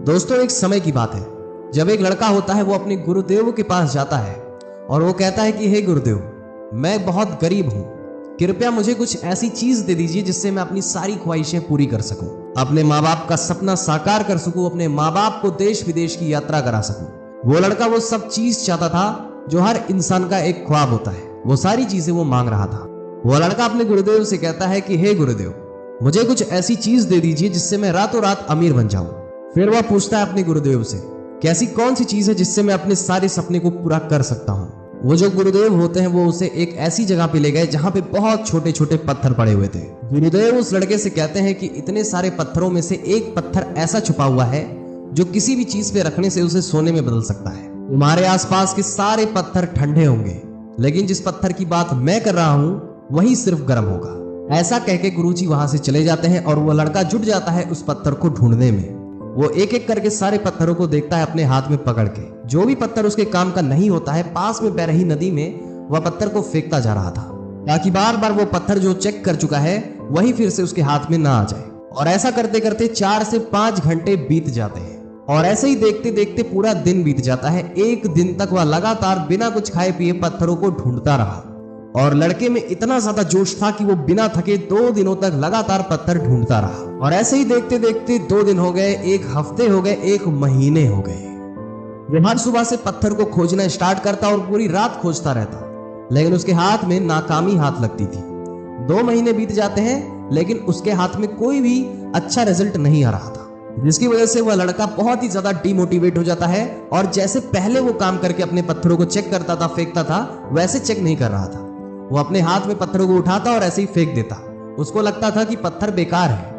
दोस्तों, एक समय की बात है जब एक लड़का होता है वो अपने गुरुदेव के पास जाता है और वो कहता है कि हे गुरुदेव, मैं बहुत गरीब हूँ, कृपया मुझे कुछ ऐसी चीज दे दीजिए जिससे मैं अपनी सारी ख्वाहिशें पूरी कर सकूं, अपने माँ बाप का सपना साकार कर सकूं, अपने माँ बाप को देश विदेश की यात्रा करा सकूं। वो लड़का वो सब चीज चाहता था जो हर इंसान का एक ख्वाब होता है। वो सारी चीजें वो मांग रहा था। वो लड़का अपने गुरुदेव से कहता है कि हे गुरुदेव, मुझे कुछ ऐसी चीज दे दीजिए जिससे मैं रातों रात अमीर बन जाऊं। फिर वह पूछता है अपने गुरुदेव से कि ऐसी कौन सी चीज है जिससे मैं अपने सारे सपने को पूरा कर सकता हूँ। वो जो गुरुदेव होते हैं वो उसे एक ऐसी जगह पे ले गए जहाँ पे बहुत छोटे छोटे पत्थर पड़े हुए थे। गुरुदेव उस लड़के से कहते हैं कि इतने सारे पत्थरों में से एक पत्थर ऐसा छुपा हुआ है जो किसी भी चीज पे रखने से उसे सोने में बदल सकता है। तुम्हारे आसपास के सारे पत्थर ठंडे होंगे, लेकिन जिस पत्थर की बात मैं कर रहा हूँ वही सिर्फ गर्म होगा। ऐसा कहके गुरुजी वहां से चले जाते हैं और वो लड़का जुट जाता है उस पत्थर को ढूंढने में। वो एक एक करके सारे पत्थरों को देखता है अपने हाथ में पकड़ के। जो भी पत्थर उसके काम का नहीं होता है, पास में बह रही नदी में वह पत्थर को फेंकता जा रहा था ताकि बार बार वो पत्थर जो चेक कर चुका है वही फिर से उसके हाथ में ना आ जाए। और ऐसा करते करते 4 से 5 घंटे बीत जाते हैं और ऐसे ही देखते देखते पूरा दिन बीत जाता है। एक दिन तक वह लगातार बिना कुछ खाए पिए पत्थरों को ढूंढता रहा और लड़के में इतना ज्यादा जोश था कि वो बिना थके 2 दिनों तक लगातार पत्थर ढूंढता रहा। और ऐसे ही देखते देखते 2 दिन हो गए, 1 हफ्ते हो गए, 1 महीने हो गए। वो हर सुबह से पत्थर को खोजना स्टार्ट करता और पूरी रात खोजता रहता, लेकिन उसके हाथ में नाकामी हाथ लगती थी। 2 महीने बीत जाते हैं लेकिन उसके हाथ में कोई भी अच्छा रिजल्ट नहीं आ रहा था, जिसकी वजह से वह लड़का बहुत ही ज्यादा डिमोटिवेट हो जाता है और जैसे पहले वो काम करके अपने पत्थरों को चेक करता था, फेंकता था, वैसे चेक नहीं कर रहा था। वो अपने हाथ में पत्थरों को उठाता और ऐसे ही फेंक देता। उसको लगता था कि पत्थर बेकार है,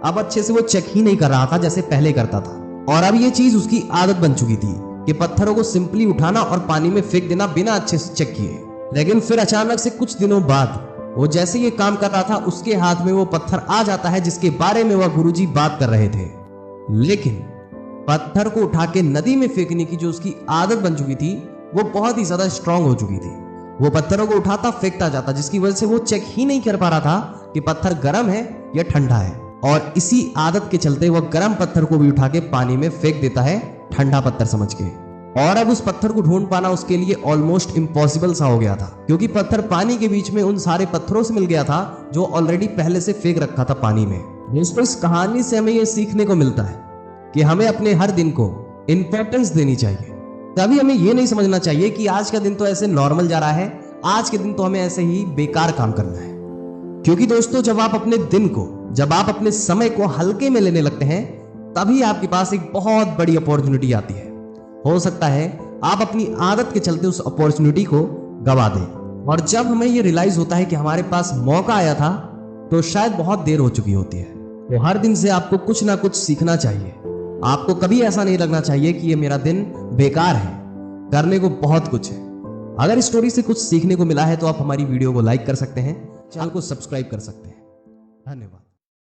अब अच्छे से वो चेक ही नहीं कर रहा था जैसे पहले करता था। और अब ये चीज उसकी आदत बन चुकी थी कि पत्थरों को सिंपली उठाना और पानी में फेंक देना बिना अच्छे से चेक किए। लेकिन फिर अचानक से कुछ दिनों बाद वो जैसे ये काम कर रहा था, उसके हाथ में वो पत्थर आ जाता है जिसके बारे में वह गुरुजी बात कर रहे थे। लेकिन पत्थर को उठा के नदी में फेंकने की जो उसकी आदत बन चुकी थी वो बहुत ही ज्यादा स्ट्रांग हो चुकी थी। वो पत्थरों को उठाता, फेंकता जाता, जिसकी वजह से वो चेक ही नहीं कर पा रहा था कि पत्थर गर्म है या ठंडा है। और इसी आदत के चलते वह गर्म पत्थर को भी उठा के पानी में फेंक देता है, ठंडा पत्थर समझ के। और अब उस पत्थर को ढूंढ पाना उसके लिए ऑलमोस्ट इम्पॉसिबल सा हो गया था, क्योंकि पत्थर पानी के बीच में उन सारे पत्थरों से मिल गया था जो ऑलरेडी पहले से फेंक रखा था पानी में। दोस्तों, इस कहानी से हमें यह सीखने को मिलता है कि हमें अपने हर दिन को इंपॉर्टेंस देनी चाहिए। तभी हमें यह नहीं समझना चाहिए कि आज का दिन तो ऐसे नॉर्मल जा रहा है, आज के दिन तो हमें ऐसे ही बेकार काम करना है। क्योंकि दोस्तों, जब आप अपने दिन को, जब आप अपने समय को हल्के में लेने लगते हैं, तभी आपके पास एक बहुत बड़ी अपॉर्चुनिटी आती है। हो सकता है आप अपनी आदत के चलते उस अपॉर्चुनिटी को गवा दें। और जब हमें यह रियलाइज होता है कि हमारे पास मौका आया था, तो शायद बहुत देर हो चुकी होती है। तो हर दिन से आपको कुछ ना कुछ सीखना चाहिए। आपको कभी ऐसा नहीं लगना चाहिए कि ये मेरा दिन बेकार है, करने को बहुत कुछ है। अगर इस स्टोरी से कुछ सीखने को मिला है तो आप हमारी वीडियो को लाइक कर सकते हैं, चैनल को सब्सक्राइब कर सकते हैं। धन्यवाद।